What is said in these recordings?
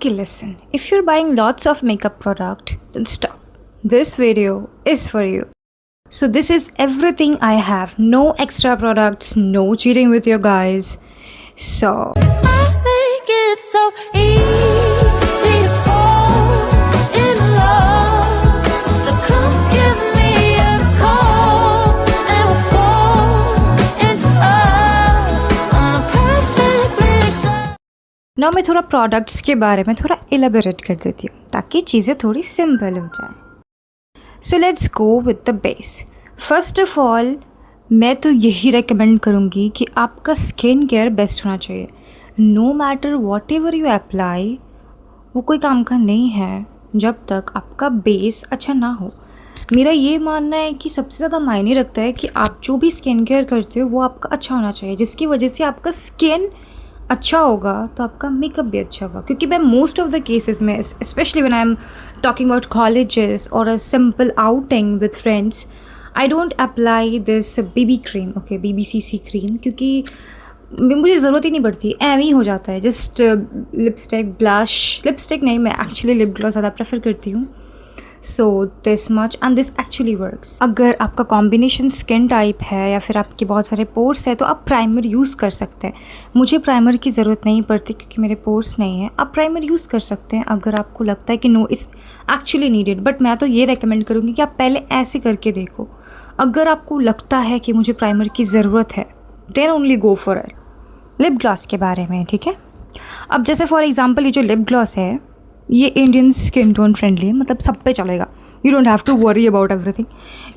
Okay, listen. If you're buying lots of makeup product, then stop. This video is for you. So this is everything I have. No extra products, no cheating with your guys. So make it so easy to fall in love. So come give me a call and we'll fall into us on a perfect mix. now मैं थोड़ा products के बारे में थोड़ा elaborate कर देती हूँ ताकि चीज़ें थोड़ी simple हो जाए. So let's go with the base. First of all, मैं तो यही recommend करूँगी कि आपका स्किन केयर बेस्ट होना चाहिए. No matter whatever you apply, वो कोई काम का नहीं है जब तक आपका बेस अच्छा ना हो. मेरा ये मानना है कि सबसे ज़्यादा मायने रखता है कि आप जो भी स्किन केयर करते हो वो आपका अच्छा होना चाहिए, जिसकी वजह से आपका स्किन अच्छा होगा तो आपका मेकअप भी अच्छा होगा. क्योंकि मैं मोस्ट ऑफ द केसेस में, specially when I am talking about colleges और a simple outing with friends, I don't apply this BB cream, okay, BBCC cream, क्योंकि मुझे ज़रूरत ही नहीं पड़ती, एम ही हो जाता है. जस्ट लिपस्टिक, ब्लश, लिपस्टिक नहीं, मैं एक्चुअली लिप ग्लॉस ज़्यादा प्रेफर करती हूँ. So this much and this actually works. अगर आपका कॉम्बिनेशन स्किन टाइप है या फिर आपके बहुत सारे पोर्स है तो आप प्राइमर यूज़ कर सकते हैं. मुझे प्राइमर की ज़रूरत नहीं पड़ती क्योंकि मेरे पोर्स नहीं है. आप प्राइमर यूज़ कर सकते हैं अगर आपको लगता है कि no it's actually needed. But मैं तो ये रेकमेंड करूँगी कि आप पहले ऐसे करके देखो. अगर आपको लगता है कि मुझे प्राइमर की ज़रूरत है then only go for it. Lip gloss के बारे में, ठीक है. अब जैसे फॉर एग्जांपल ये जो लिप ग्लॉस है ये इंडियन स्किन टोन फ्रेंडली है, मतलब सब पे चलेगा. You don't have to worry about everything.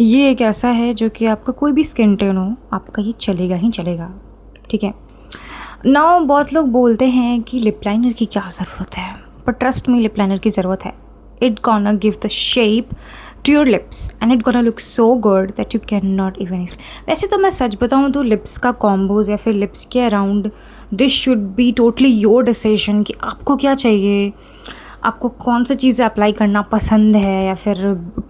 ये एक ऐसा है जो कि आपका कोई भी स्किन टोन हो आपका ये चलेगा ही चलेगा, ठीक है. नाउ बहुत लोग बोलते हैं कि लिप लाइनर की क्या ज़रूरत है, पर ट्रस्ट मी, लिप लाइनर की ज़रूरत है. It gonna give the shape to your lips and it gonna look so good that you cannot even explain. वैसे तो मैं सच बताऊँ तो लिप्स का कॉम्बोज या फिर लिप्स के around this should be totally your decision कि आपको क्या चाहिए, आपको कौन सा चीज़ें अप्लाई करना पसंद है या फिर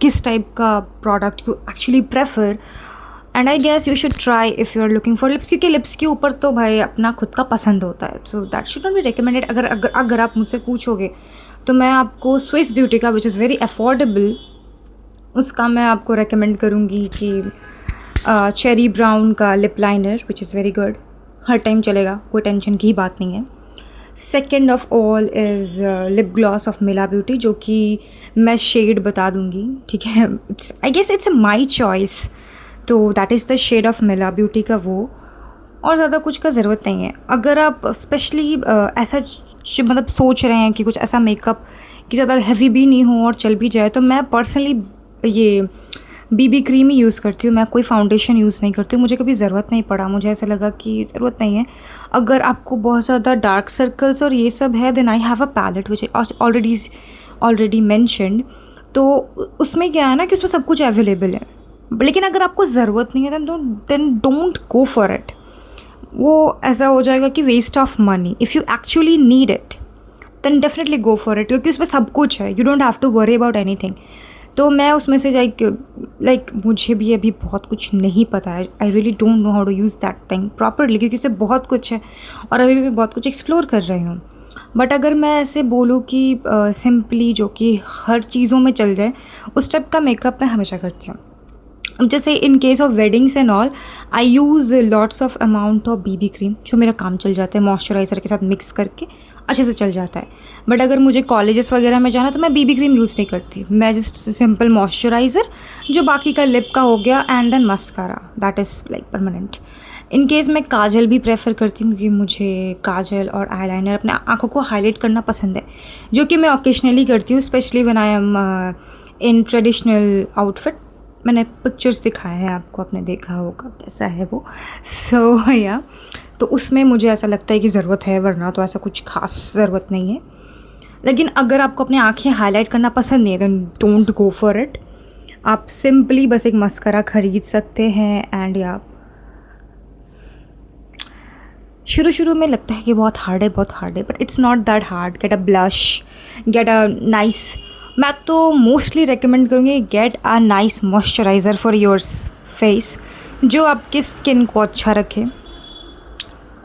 किस टाइप का product you actually prefer. And I guess you should try if you are looking for lips, क्योंकि लिप्स के ऊपर तो भाई अपना खुद का पसंद होता है. So that should not be recommended. अगर आप मुझसे पूछोगे तो मैं आपको स्विस ब्यूटी का, विच इज़ वेरी अफोर्डेबल, उसका मैं आपको रेकमेंड करूँगी कि चेरी ब्राउन का lip liner which is very good, हर टाइम चलेगा, कोई टेंशन की बात नहीं है. Second of all is lip gloss of Mila beauty, जो कि मैं शेड बता दूँगी, ठीक है. It's I guess it's my choice, तो that is the shade of Mila beauty का वो. और ज़्यादा कुछ का ज़रूरत नहीं है. अगर आप स्पेशली ऐसा मतलब सोच रहे हैं कि कुछ ऐसा मेकअप कि ज़्यादा हैवी भी नहीं हो और चल भी जाए, तो मैं पर्सनली ये बीबी क्रीम ही यूज़ करती हूँ. मैं कोई फाउंडेशन यूज़ नहीं करती हूँ, मुझे कभी ज़रूरत नहीं पड़ा, मुझे ऐसा लगा कि ज़रूरत नहीं है. अगर आपको बहुत ज़्यादा डार्क सर्कल्स और ये सब है then I have a palette which already mentioned. तो उसमें क्या है ना कि उसमें सब कुछ अवेलेबल है. लेकिन अगर आपको ज़रूरत नहीं है then don't go for it. वो ऐसा हो जाएगा कि waste of money. If you actually need it then definitely go for it, क्योंकि उसमें सब कुछ है. You don't have to worry about anything. तो मैं उसमें से लाइक मुझे भी अभी बहुत कुछ नहीं पता है. I really don't know how to use that thing properly, क्योंकि उससे बहुत कुछ है और अभी भी बहुत कुछ एक्सप्लोर कर रही हूँ. बट अगर मैं ऐसे बोलूँ कि सिंपली जो कि हर चीज़ों में चल जाए, उस टाइप का मेकअप मैं हमेशा करती हूँ. जैसे in case of weddings and all I use lots of amount of BB cream, जो मेरा काम चल जाता है, मॉइस्चराइज़र के साथ मिक्स करके अच्छे से चल जाता है. बट अगर मुझे कॉलेजेस वगैरह में जाना तो मैं बीबी क्रीम यूज़ नहीं करती. मैं जस्ट सिंपल मॉइस्चराइज़र, जो बाकी का लिप का हो गया, and then mascara, that is like permanent. In case मैं काजल भी प्रेफर करती हूँ, क्योंकि मुझे काजल और आईलाइनर अपने आँखों को हाईलाइट करना पसंद है, जो कि मैं ओकेजनली करती हूँ, specially when I M in traditional outfit. मैंने पिक्चर्स दिखाए हैं आपको, आपने देखा होगा कैसा है वो. सो या तो उसमें मुझे ऐसा लगता है कि ज़रूरत है, वरना तो ऐसा कुछ खास ज़रूरत नहीं है. लेकिन अगर आपको अपनी आँखें हाईलाइट करना पसंद नहीं है then don't go for it. आप सिंपली बस एक मस्करा ख़रीद सकते हैं. एंड या शुरू में लगता है कि बहुत हार्ड है, but it's not that hard. Get a blush, get a nice, मैं तो मोस्टली रेकमेंड करूँगी get a nice moisturiser for your face, जो आपकी स्किन को अच्छा रखे.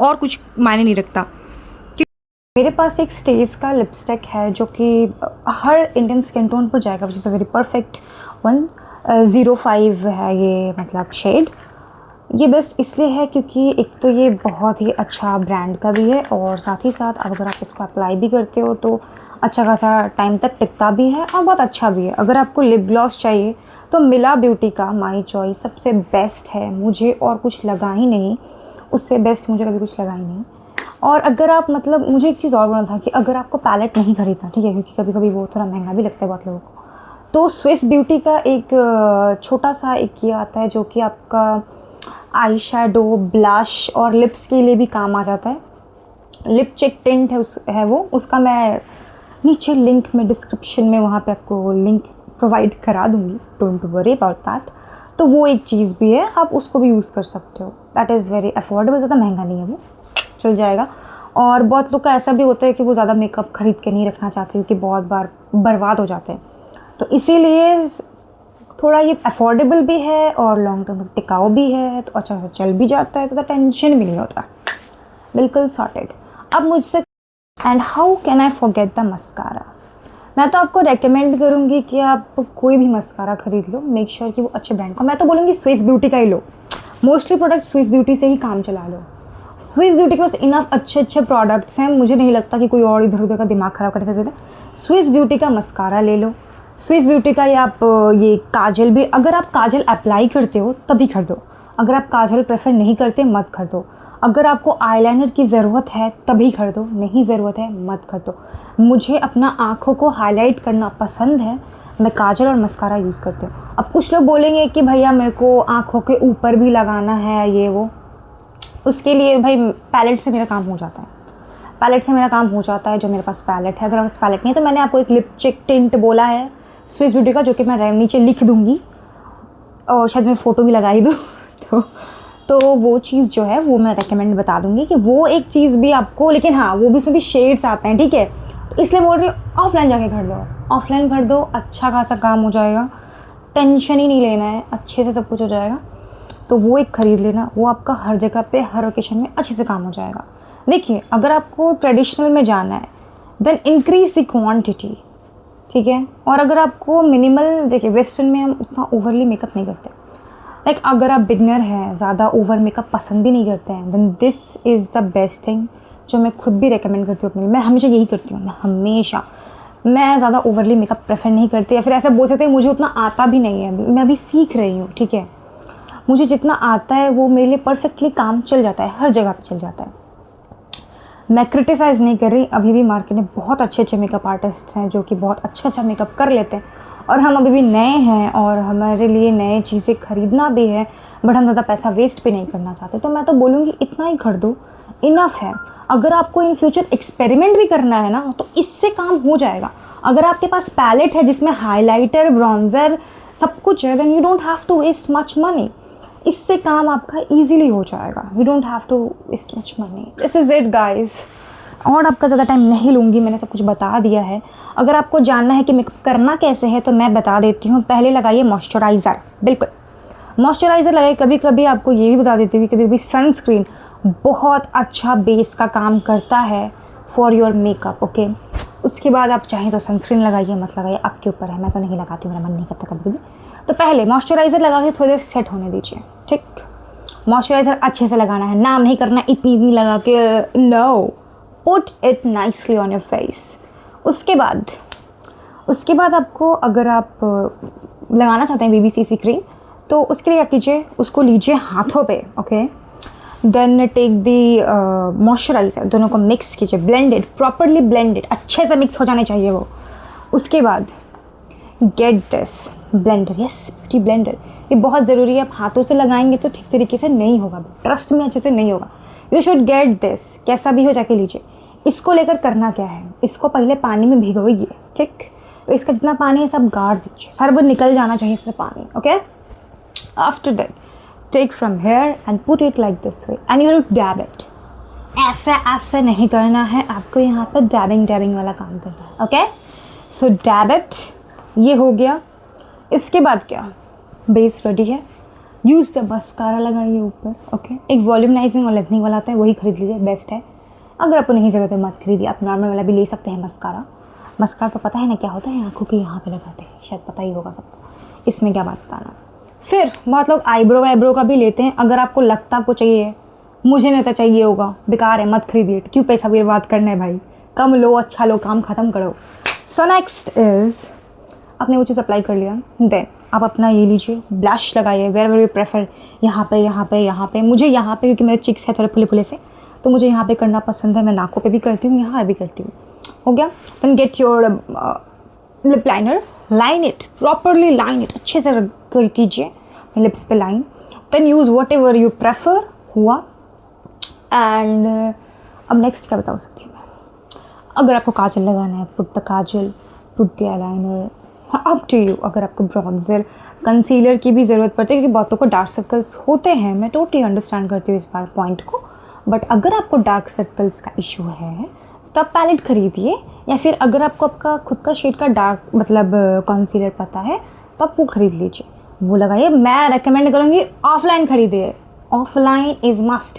और कुछ मायने नहीं रखता. मेरे पास एक स्टेज का लिपस्टिक है जो कि हर इंडियन स्किन टोन पर जाएगा, which is a very perfect one. 05 है ये, मतलब शेड। ये बेस्ट इसलिए है क्योंकि एक तो ये बहुत ही अच्छा ब्रांड का भी है, और साथ ही साथ अगर आप इसको अप्लाई भी करते हो तो अच्छा खासा टाइम तक टिकता भी है और बहुत अच्छा भी है। अगर आपको लिप ग्लॉस चाहिए तो मिला ब्यूटी का माई चॉइस सबसे बेस्ट है, मुझे और कुछ लगा ही नहीं, उससे बेस्ट मुझे कभी कुछ लगा ही नहीं। और अगर आप मतलब मुझे एक चीज़ और बोलना था कि अगर आपको पैलेट नहीं खरीदना, ठीक है, क्योंकि कभी कभी वो थोड़ा महंगा भी लगता है बहुत लोगों को, तो स्विस ब्यूटी का एक छोटा सा एक ये आता है जो कि आपका आई शैडो, ब्लश और लिप्स के लिए भी काम आ जाता है। लिप चेक टिंट है वो, उसका मैं नीचे लिंक में डिस्क्रिप्शन में वहाँ पे आपको लिंक प्रोवाइड करा दूँगी, डोंट वरी अबाउट दैट। तो वो एक चीज़ भी है, आप उसको भी यूज़ कर सकते हो। दैट इज़ वेरी अफोर्डेबल, ज़्यादा महंगा नहीं है वो, चल जाएगा। और बहुत लोग का ऐसा भी होता है कि वो ज़्यादा मेकअप खरीद के नहीं रखना चाहते क्योंकि बहुत बार बर्बाद हो जाते हैं, तो इसीलिए थोड़ा ये अफोर्डेबल भी है और लॉन्ग टर्म तक टिकाऊ भी है, तो अच्छा से चल भी जाता है, तो टेंशन भी नहीं होता, बिल्कुल सॉर्टेड। अब मुझसे and how can I forget the mascara. मैं तो आपको रेकमेंड करूँगी कि आप कोई भी मस्कारा खरीद लो, मेक श्योर कि वो अच्छे ब्रांड का। मैं तो बोलूँगी स्विस ब्यूटी का ही लो, मोस्टली प्रोडक्ट स्विस ब्यूटी से ही काम चला लो। स्विस ब्यूटी के पास इनफ अच्छे अच्छे प्रोडक्ट्स हैं, मुझे नहीं लगता कि कोई और इधर उधर का दिमाग ख़राब करने का ज़रूरत है। स्विस ब्यूटी का मस्कारा ले लो, स्विस ब्यूटी का, या आप ये काजल भी, अगर आप काजल अप्लाई करते हो तभी खरीदो, अगर आप काजल प्रेफर नहीं करते मत खरीदो। अगर आपको आईलाइनर की ज़रूरत है तभी खरीदो, नहीं ज़रूरत है मत खरीदो। मुझे अपना आँखों को हाईलाइट करना पसंद है, मैं काजल और मस्कारा यूज़ करती हूँ। अब कुछ लोग बोलेंगे कि भैया मेरे को आँखों के ऊपर भी लगाना है ये वो, उसके लिए भाई पैलेट से मेरा काम हो जाता है, पैलेट से मेरा काम हो जाता है, जो मेरे पास पैलेट है। अगर आपके पास पैलेट नहीं है तो मैंने आपको एक लिप चेक टिंट बोला है स्विस ब्यूटी का, जो कि मैं नीचे लिख दूँगी और शायद मैं फ़ोटो भी लगा ही दूँ तो वो चीज़ जो है वो मैं रेकमेंड बता दूँगी कि वो एक चीज़ भी आपको, लेकिन हाँ वो भी उसमें भी शेड्स आते हैं, ठीक है, तो इसलिए बोल रही हूँ ऑफलाइन जाके खरीदो, ऑफलाइन खरीदो, अच्छा खासा काम हो जाएगा, टेंशन ही नहीं लेना है, अच्छे से सब कुछ हो जाएगा। तो वो एक ख़रीद लेना, वो आपका हर जगह पे हर ओकेशन में अच्छे से काम हो जाएगा। देखिए अगर आपको ट्रेडिशनल में जाना है देन इंक्रीज़ द क्वांटिटी, ठीक है, और अगर आपको मिनिमल, देखिए वेस्टर्न में हम उतना ओवरली मेकअप नहीं करते, लाइक अगर आप बिगनर हैं, ज़्यादा ओवर मेकअप पसंद भी नहीं करते हैं, then this is the best thing, जो मैं खुद भी रिकमेंड करती हूँ अपने लिए। मैं हमेशा यही करती हूँ, मैं ज़्यादा ओवरली मेकअप प्रेफर नहीं करती, या फिर ऐसा बोल सकते हैं मुझे उतना आता भी नहीं है, मैं अभी सीख रही हूँ, ठीक है। मुझे जितना आता है वो मेरे लिए परफेक्टली काम चल जाता है, हर जगह पे चल जाता है। मैं क्रिटिसाइज़ नहीं कर रही, अभी भी मार्केट में बहुत अच्छे अच्छे मेकअप आर्टिस्ट्स हैं जो कि बहुत अच्छा मेकअप कर लेते हैं, और हम अभी भी नए हैं और हमारे लिए नए चीज़ें खरीदना भी है, बट हम ज़्यादा पैसा वेस्ट भी नहीं करना चाहते। तो मैं तो बोलूँगी इतना ही खरीदो, इनफ है। अगर आपको इन फ्यूचर एक्सपेरिमेंट भी करना है ना तो इससे काम हो जाएगा। अगर आपके पास पैलेट है जिसमें हाइलाइटर, ब्रॉन्ज़र सब कुछ है, then you don't have to waste much money, इससे काम आपका इजीली हो जाएगा। You don't have to waste much money. This is it guys, और आपका ज़्यादा टाइम नहीं लूँगी, मैंने सब कुछ बता दिया है। अगर आपको जानना है कि मेकअप करना कैसे है तो मैं बता देती हूँ। पहले लगाइए मॉइस्चराइज़र, बिल्कुल मॉइस्चराइज़र लगाइए। कभी कभी आपको ये भी बता देती हूँ, कभी कभी सनस्क्रीन बहुत अच्छा बेस का काम करता है फॉर योर मेकअप, ओके। उसके बाद आप चाहें तो सनस्क्रीन लगाइए, मत लगाइए, आपके ऊपर है। मैं तो नहीं लगाती हूँ, मेरा मन नहीं करता कभी कभी। तो पहले मॉइस्चराइज़र लगा के थोड़ी देर सेट होने दीजिए, ठीक। मॉइस्चराइज़र अच्छे से लगाना है, नाम नहीं करना इतनी लगा के, no, put it nicely on your face. उसके बाद आपको, अगर आप लगाना चाहते हैं BBCC क्रीम, तो उसके लिए क्या कीजिए, उसको लीजिए हाथों पे, okay. Then take the moisturiser, दोनों को मिक्स कीजिए, ब्लेंडेड, प्रॉपरली ब्लेंडेड, अच्छे से मिक्स हो जाने चाहिए वो। उसके बाद get this blender, yes beauty blender, ये बहुत ज़रूरी है। आप हाथों से लगाएंगे तो ठीक तरीके से नहीं होगा, ट्रस्ट में अच्छे से नहीं होगा। यू शुड गेट दिस, कैसा भी हो जाके लीजिए। इसको लेकर करना क्या है, इसको पहले पानी में भिगोइए, ठीक। तो इसका जितना पानी है सब गाड़ दीजिए, सारा वो निकल जाना चाहिए इससे पानी, okay. After that take from here and put it like this way and you dab it. ऐसे नहीं करना है आपको, यहाँ पर डैबिंग वाला काम करना है, ओके। सो डैब इट, ये हो गया। इसके बाद क्या, बेस रेडी है, यूज़ द मस्कारा लगाइए ऊपर, ओके। एक वॉल्यूमनाइजिंग और लेंथनिंग वाला आता है, वही खरीद लीजिए, बेस्ट है। अगर आपको नहीं ज़रूरत है मत खरीदिए, आप नॉर्मल वाला भी ले सकते हैं मस्कारा। मस्कारा तो पता है ना क्या होता है, आँखों के यहाँ पे लगाते हैं, शायद पता ही होगा सबको, इसमें क्या बात बताना। फिर बहुत लोग आईब्रो का भी लेते हैं, अगर आपको लगता आपको चाहिए, मुझे नहीं तो चाहिए होगा, बेकार है मत खरीदिए, क्यों पैसा बर्बाद करना है भाई, कम लो, अच्छा लो, काम ख़त्म करो। सो नेक्स्ट इज़, आपने वो चीज़ अप्लाई कर लिया, देन आप अपना ये लीजिए, ब्लश लगाइए, वेर वेर यू प्रेफर, यहाँ पे यहाँ पे यहाँ पे, मुझे यहाँ पे क्योंकि मेरे चिक्स है थोड़े फुले फुले से, तो मुझे यहाँ पे करना पसंद है, मैं नाकों पे भी करती हूँ, यहाँ भी करती हूँ। हो गया, then get your lip liner, line it properly, line it अच्छे से कीजिए लिप्स पे line, then use whatever you prefer हुआ। एंड अब नेक्स्ट क्या बता सकती हूँ मैं, अगर आपको काजल लगाना है, put the kajal, put the eyeliner, up to you. अगर आपको ब्रॉन्जर कंसीलर की भी ज़रूरत पड़ती है, क्योंकि बहुतों को डार्क सर्कल्स होते हैं, मैं टोटली अंडरस्टैंड करती हूँ इस बात पॉइंट को, बट अगर आपको डार्क सर्कल्स का इशू है तो आप पैलेट खरीदिए, या फिर अगर आपको आपका खुद का शेड का डार्क मतलब कंसीलर पता है तो आप वो खरीद लीजिए, वो लगाइए। मैं रेकमेंड करूँगी ऑफलाइन खरीदिए, offline is must,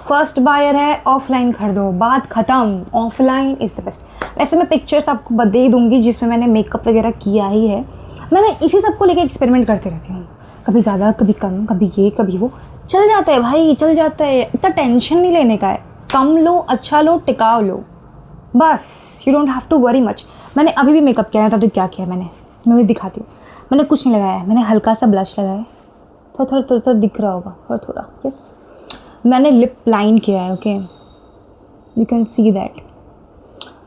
first buyer है ऑफलाइन खरीदो, बात ख़त्म, ऑफलाइन इज़ द बेस्ट। वैसे मैं पिक्चर्स आपको दे दूँगी जिसमें मैंने मेकअप वगैरह किया ही है, मैंने इसी सब को लेके एक्सपेरिमेंट करते रहती हूँ, कभी ज़्यादा कभी कम, कभी ये कभी वो, चल जाता है भाई, चल जाता है, इतना टेंशन नहीं लेने का है, कम लो, अच्छा लो, टिकाऊ लो, बस, you don't have to worry much. मैंने अभी भी मेकअप किया था तो क्या किया मैं भी दिखाती हूँ। मैंने कुछ नहीं लगाया, मैंने हल्का सा ब्लश लगाया, थोड़ा थोड़ा दिख रहा होगा, थोड़ा थोड़ा, यस। मैंने लिप लाइन किया है, okay, you can see that.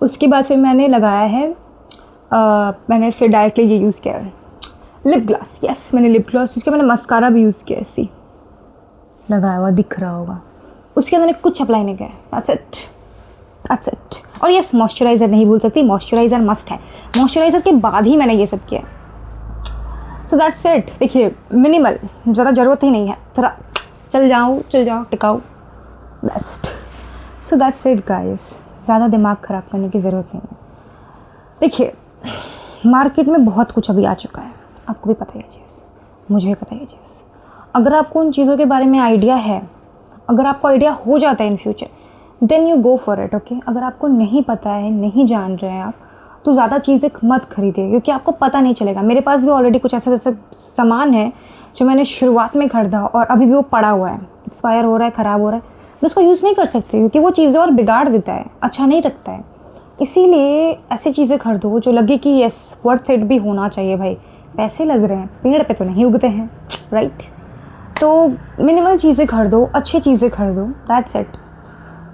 उसके बाद फिर मैंने लगाया है, मैंने फिर डायरेक्टली ये यूज़ किया है लिप ग्लास, यस, मैंने लिप ग्लास यूज़ किया, मैंने मस्कारा भी यूज़ किया, सी लगाया हुआ दिख रहा होगा। उसके अंदर मैंने कुछ अप्लाई नहीं किया, दैट्स इट। और यस, मॉइस्चराइज़र नहीं भूल सकती, मॉइस्चराइज़र मस्ट है, मॉइस्चराइज़र के बाद ही मैंने ये सब किया। So that's it. देखिए मिनिमल, ज़्यादा ज़रूरत ही नहीं है, थोड़ा चल जाओ टिकाऊ, best. So that's it guys, ज़्यादा दिमाग ख़राब करने की ज़रूरत नहीं है। देखिए मार्केट में बहुत कुछ अभी आ चुका है, आपको भी पता है ये चीज़, मुझे भी पता है ये चीज़। अगर आपको उन चीज़ों के बारे में आइडिया है, अगर आपको आइडिया हो जाता है in future, then you go for it, okay. अगर आपको नहीं पता है, नहीं जान रहे हैं आप, तो ज़्यादा चीज़ें मत खरीदिए, क्योंकि आपको पता नहीं चलेगा। मेरे पास भी ऑलरेडी कुछ ऐसा सामान है जो मैंने शुरुआत में खरीदा और अभी भी वो पड़ा हुआ है, एक्सपायर हो रहा है, ख़राब हो रहा है, मैं उसको यूज़ नहीं कर सकती, क्योंकि वो चीज़ें और बिगाड़ देता है, अच्छा नहीं रखता है। इसीलिए ऐसी चीज़ें खरीदो जो लगे कि यस वर्थ इट भी होना चाहिए भाई, पैसे लग रहे हैं, पेड़ पे तो नहीं उगते हैं, राइट। तो मिनिमल चीज़ें खरीदो, अच्छी चीज़ें खरीदो, दैट्स इट,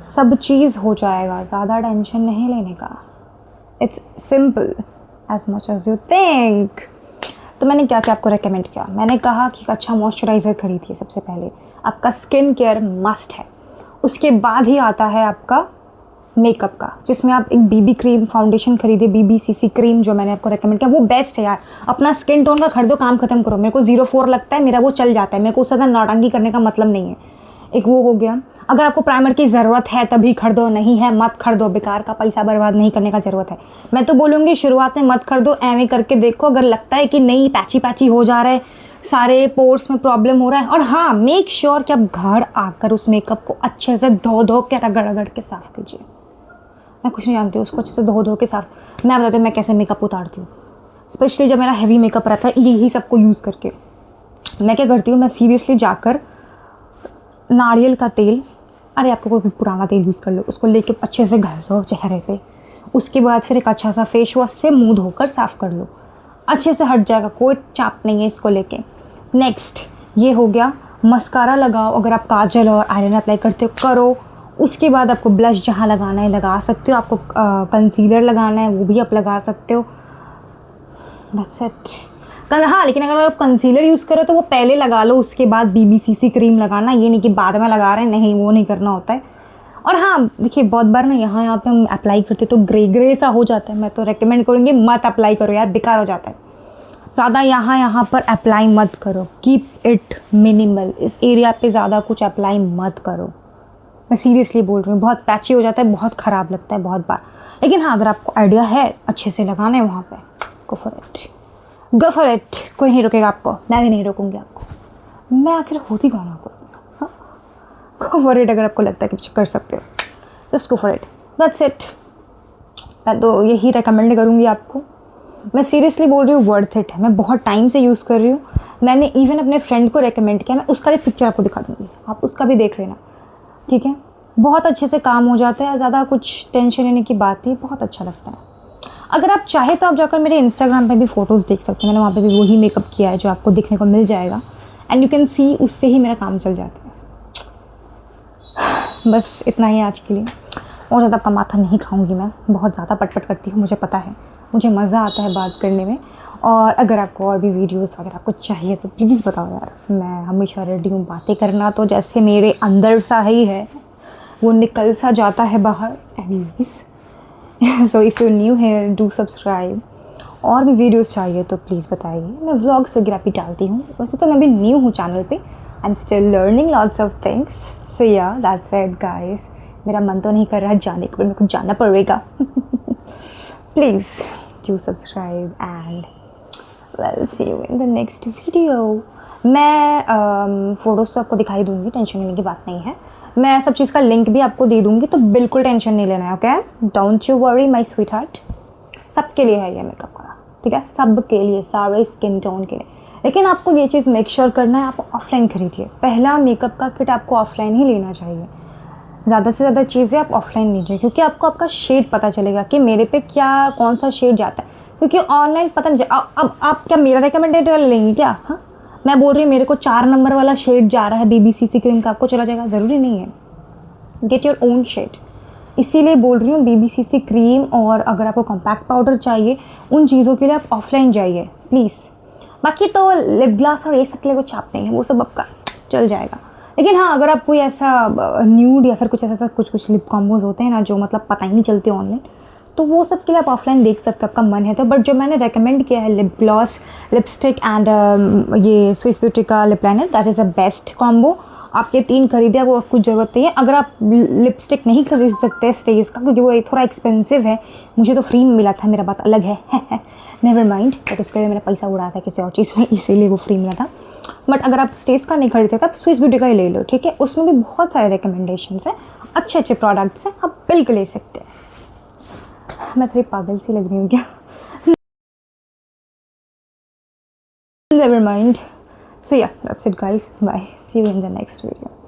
सब चीज़ हो जाएगा, ज़्यादा टेंशन नहीं लेने का, it's simple as much as you think. तो मैंने क्या क्या आपको रेकमेंड किया, मैंने कहा कि अच्छा मॉइस्चराइज़र खरीदिए, सबसे पहले आपका स्किन केयर मस्ट है, उसके बाद ही आता है आपका मेकअप का, जिसमें आप एक बीबी क्रीम फाउंडेशन खरीदिए, BBCC क्रीम जो मैंने आपको रेकमेंड किया वो बेस्ट है यार। अपना स्किन टोन का खरीदो, काम खत्म करो। मेरे को 04 लगता है, मेरा वो चल जाता है, मेरे को उससे ज़्यादा नौटंकी करने का मतलब नहीं है। एक वो हो गया। अगर आपको प्राइमर की ज़रूरत है तभी खरीदो, नहीं है मत खरीदो, बेकार का पैसा बर्बाद नहीं करने का ज़रूरत है। मैं तो बोलूँगी शुरुआत में मत खरीदो, ऐਵੇਂ करके देखो, अगर लगता है कि नहीं पैची पैची हो जा रहा है, सारे पोर्स में प्रॉब्लम हो रहा है, और हाँ मेक श्योर कि आप घर आकर उस मेकअप को अच्छे से धो के रगड़ के साफ़ कीजिए। मैं कुछ नहीं जानती, उसको अच्छे से धो के साफ, मैं बताती हूँ मैं कैसे मेकअप उतारती हूँ, स्पेशली जब मेरा हैवी मेकअप रहता है यही सबको यूज़ करके। मैं क्या करती हूँ, मैं सीरियसली जाकर नारियल का तेल, अरे आपको कोई भी पुराना तेल यूज़ कर लो, उसको लेके अच्छे से घसो चेहरे पे, उसके बाद फिर एक अच्छा सा फेस वॉश से मुँह धोकर साफ़ कर लो, अच्छे से हट जाएगा, कोई चाप नहीं है इसको लेके। नेक्स्ट ये हो गया, मस्कारा लगाओ, अगर आप काजल और आईलाइनर अप्लाई करते हो करो, उसके बाद आपको ब्लश जहाँ लगाना है लगा सकते हो, आपको कंसीलर लगाना है वो भी आप लगा सकते हो, दैट्स इट। हाँ लेकिन अगर आप कंसीलर यूज़ करो तो वो पहले लगा लो, उसके बाद BBCC क्रीम लगाना, ये नहीं कि बाद में लगा रहे हैं, नहीं वो नहीं करना होता है। और हाँ देखिए बहुत बार ना यहाँ पे हम अप्लाई करते तो ग्रे सा हो जाता है, मैं तो रेकमेंड करूँगी मत अप्लाई करो यार, बेकार हो जाता है, ज़्यादा यहाँ पर अप्लाई मत करो, कीप इट मिनिमल, इस एरिया पे ज़्यादा कुछ अप्लाई मत करो, मैं सीरियसली बोल रही हूँ, बहुत पैची हो जाता है, बहुत ख़राब लगता है बहुत बार। लेकिन हाँ अगर आपको आइडिया है अच्छे से लगाना है वहाँ पे, गो फॉर इट, कोई नहीं रोकेगा आपको, मैं भी नहीं रोकूँगी आपको, मैं आखिर होती कौन आपको, गो फॉर इट अगर आपको लगता है कि कर सकते हो। Just go for it, that's it. मैं तो यही रिकमेंड करूँगी आपको। मैं सीरियसली बोल रही हूँ, वर्थ इट है। मैं बहुत टाइम से यूज़ कर रही हूँ। मैंने इवन अपने फ्रेंड को रेकमेंड किया, मैं उसका भी पिक्चर आपको दिखा दूँगी, आप उसका भी देख लेना, ठीक है। बहुत अच्छे से काम हो जाता है, ज़्यादा कुछ टेंशन लेने की बात नहीं, बहुत अच्छा लगता है। अगर आप चाहे तो आप जाकर मेरे इंस्टाग्राम पे भी फ़ोटोज़ देख सकते हैं, मैंने वहाँ पे भी वही मेकअप किया है जो आपको दिखने को मिल जाएगा, एंड यू कैन सी, उससे ही मेरा काम चल जाता है। बस इतना ही आज के लिए, और ज़्यादा आपका माथा नहीं खाऊंगी मैं, बहुत ज़्यादा पटपट करती हूँ, मुझे पता है, मुझे मज़ा आता है बात करने में। और अगर आपको और भी वीडियोस वगैरह कुछ चाहिए तो प्लीज़ बताओ यार, मैं हमेशा रेडी हूँ बातें करना, तो जैसे मेरे अंदर सा ही है वो निकल सा जाता है बाहर। Anyways, so if you new है डू सब्सक्राइब। और भी वीडियोस चाहिए तो प्लीज़ बताइए, मैं व्लॉग्स वगैरह भी डालती हूँ। वैसे तो मैं भी न्यू हूँ चैनल पे, I am still learning lots of things, so yeah that's it guys. मेरा मन तो नहीं कर रहा है जाने को, मेरे को जाना पड़ेगा। Please do subscribe and we'll see you in the next video. मैं फ़ोटोज़ तो आपको दिखाई दूँगी, टेंशन लेने की बात नहीं है। मैं सब चीज़ का लिंक भी आपको दे दूँगी, तो बिल्कुल टेंशन नहीं लेना है, okay. Don't you worry my sweet heart. सबके लिए है ये मेकअप का, ठीक है, सबके लिए, सारे स्किन टोन के लिए। लेकिन आपको ये चीज़ मेक श्योर करना है, आप ऑफलाइन खरीदिए। पहला मेकअप का किट आपको ऑफलाइन ही लेना चाहिए। ज़्यादा से ज़्यादा चीज़ें आप ऑफलाइन लीजिए, क्योंकि आपको आपका शेड पता चलेगा कि मेरे पे क्या कौन सा शेड जाता है। क्योंकि ऑनलाइन पता नहीं अब आप क्या मेरा रिकमेंडेड वाला लेंगे क्या? हाँ, मैं बोल रही हूँ मेरे को 4 नंबर वाला शेड जा रहा है BBCC क्रीम का, आपको चला जाएगा? ज़रूरी नहीं है। गेट योर ओन शेड, इसीलिए बोल रही हूँ BBCC क्रीम। और अगर आपको कॉम्पैक्ट पाउडर चाहिए, उन चीज़ों के लिए आप ऑफलाइन जाइए प्लीज़। बाकी तो लिप ग्लास और ये सब के लिए कुछ आप नहीं है, वो सब आपका चल जाएगा। लेकिन हाँ, अगर आप कोई ऐसा न्यूड या फिर कुछ ऐसा कुछ लिप कॉम्बोज होते हैं ना जो मतलब पता ही नहीं चलते ऑनलाइन, तो वो सब के लिए आप ऑफलाइन देख सकते हो, आपका मन है तो। बट जो मैंने रेकमेंड किया है, लिप ग्लॉस, लिपस्टिक एंड ये स्विस ब्यूटी का lip liner, that is a best combo. आप ये 3 खरीदे, वो कुछ ज़रूरत नहीं है। अगर आप लिपस्टिक नहीं खरीद सकते स्टेज का, क्योंकि वो थोड़ा एक्सपेंसिव है, मुझे तो फ्री में मिला था, मेरा बात अलग है। नेवर माइंड, बट उसके लिए मेरा पैसा उड़ा था किसी और चीज़ में, इसीलिए वो फ्री मिला था। बट अगर आप स्टेज का नहीं खरीद सकते, आप स्विस ब्यूटी का ही ले लो, ठीक है। उसमें भी बहुत सारे रिकमेंडेशंस हैं, अच्छे अच्छे प्रोडक्ट्स हैं, आप बिल्कुल ले सकते हैं। मैं थोड़ी पागल सी लग रही हूँ क्या? Never mind. So yeah, that's it guys. Bye. See you in the next video.